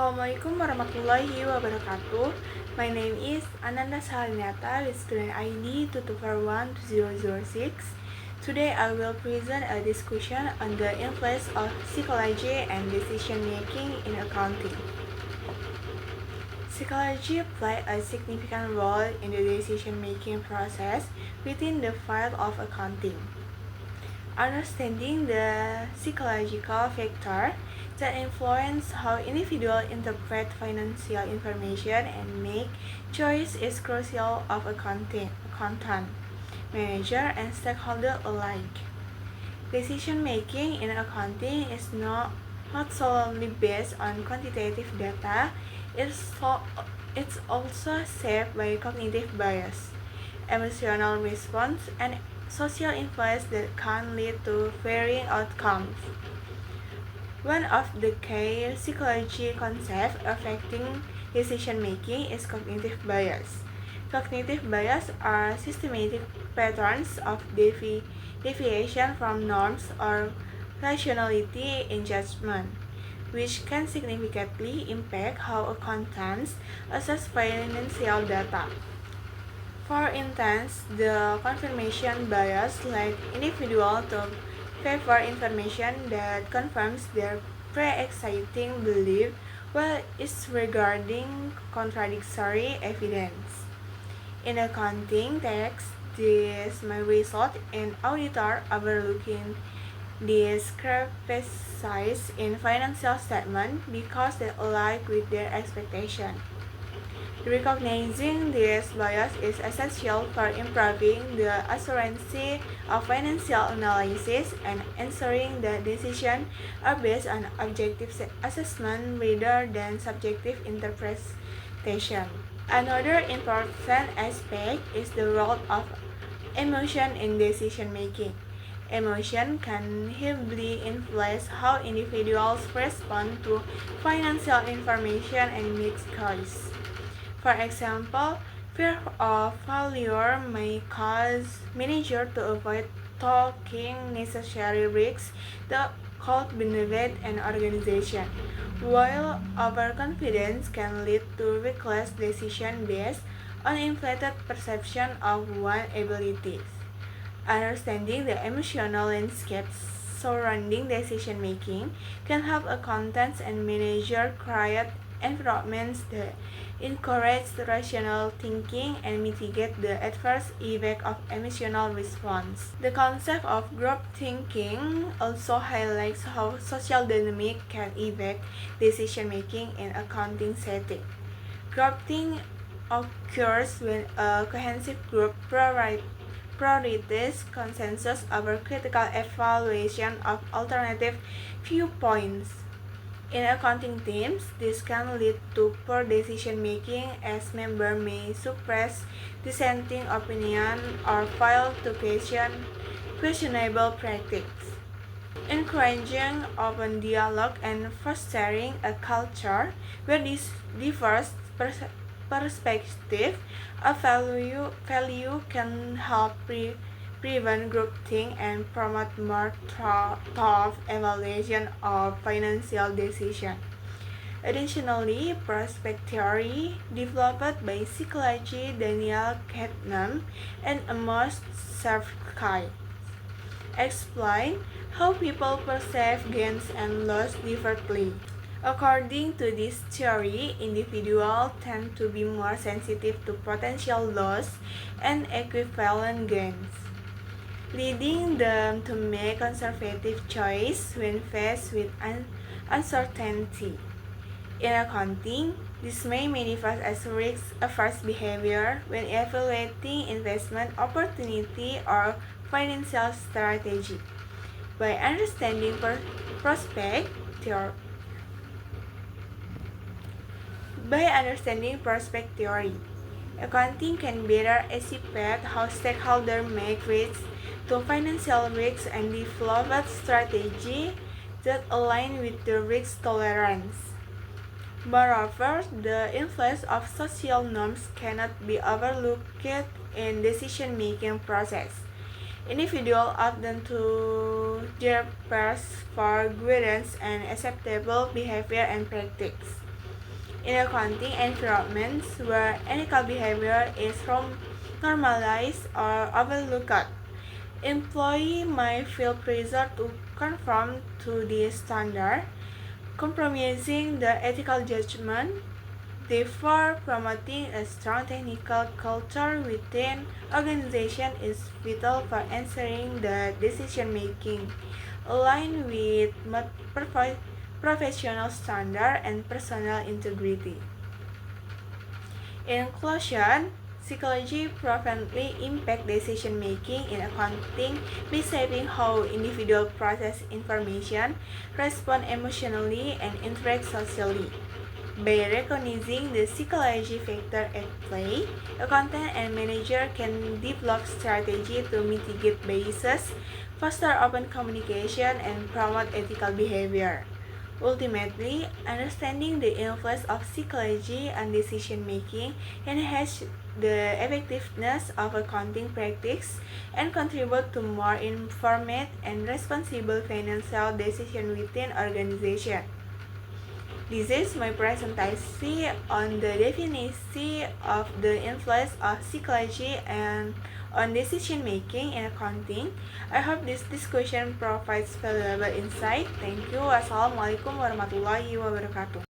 Assalamualaikum warahmatullahi wabarakatuh. My name is Ananda Salinata with student ID 2241206. Today I will present a discussion on the influence of psychology and decision making in accounting. Psychology plays a significant role in the decision making process within the field of accounting. Understanding the psychological factor that influence how individuals interpret financial information and make choice is crucial of accountant, manager, and stakeholder alike. Decision making in accounting is not solely based on quantitative data, it's also shaped by cognitive bias, emotional response, and social influence that can lead to varying outcomes. One of the key psychology concepts affecting decision making is cognitive bias. Cognitive bias are systematic patterns of deviation from norms or rationality in judgment, which can significantly impact how accountants assess financial data. For instance, the confirmation bias leads individuals to favor information that confirms their pre-existing belief while disregarding contradictory evidence. In accounting texts, this may result in auditor overlooking discrepancies in financial statements because they align with their expectations. Recognizing this bias is essential for improving the accuracy of financial analysis and ensuring that decisions are based on objective assessment rather than subjective interpretation. Another important aspect is the role of emotion in decision making. Emotion can heavily influence how individuals respond to financial information and make choices. For example, fear of failure may cause managers to avoid taking necessary risks that could benefit an organization, while overconfidence can lead to reckless decisions based on inflated perception of one's abilities. Understanding the emotional landscape surrounding decision making can help accountants and managers create environments that encourage rational thinking and mitigate the adverse effect of emotional response. The concept of group thinking also highlights how social dynamics can affect decision making in accounting setting. Groupthink occurs when a cohesive group prioritizes consensus over critical evaluation of alternative viewpoints. In accounting teams, this can lead to poor decision making as members may suppress dissenting opinion or fail to question questionable practice. Encouraging open dialogue and fostering a culture where this diverse perspective of value can help prevent groupthink and promote more thorough evaluation of financial decisions. Additionally, prospect theory, developed by psychology Daniel Kahneman and Amos Tversky, explain how people perceive gains and loss differently. According to this theory, individuals tend to be more sensitive to potential loss and equivalent gains, leading them to make conservative choices when faced with uncertainty. In accounting, this may manifest as risk-averse behavior when evaluating investment opportunity or financial strategy. By understanding prospect theory, accounting can better anticipate how stakeholders make risks to financial risks and develop strategies that align with their risk tolerance. Moreover, the influence of social norms cannot be overlooked in decision-making process. Individuals often to their peers for guidance and acceptable behavior and practice. In accounting environments where ethical behavior is normalized or overlooked, employee might feel pressure to conform to this standard, compromising the ethical judgment. Therefore, promoting a strong technical culture within organization is vital for ensuring the decision-making align with professional standard and personal integrity. In conclusion, psychology profoundly impacts decision-making in accounting by shaping how individuals process information, respond emotionally, and interact socially. By recognizing the psychology factor at play, accountant and manager can develop strategy to mitigate biases, foster open communication, and promote ethical behavior. Ultimately, understanding the influence of psychology on decision-making enhances the effectiveness of accounting practice and contribute to more informed and responsible financial decisions within organizations. This is my presentation on the definition of the influence of psychology and on decision making in accounting. I hope this discussion provides valuable insight. Thank you. Wassalamualaikum warahmatullahi wabarakatuh.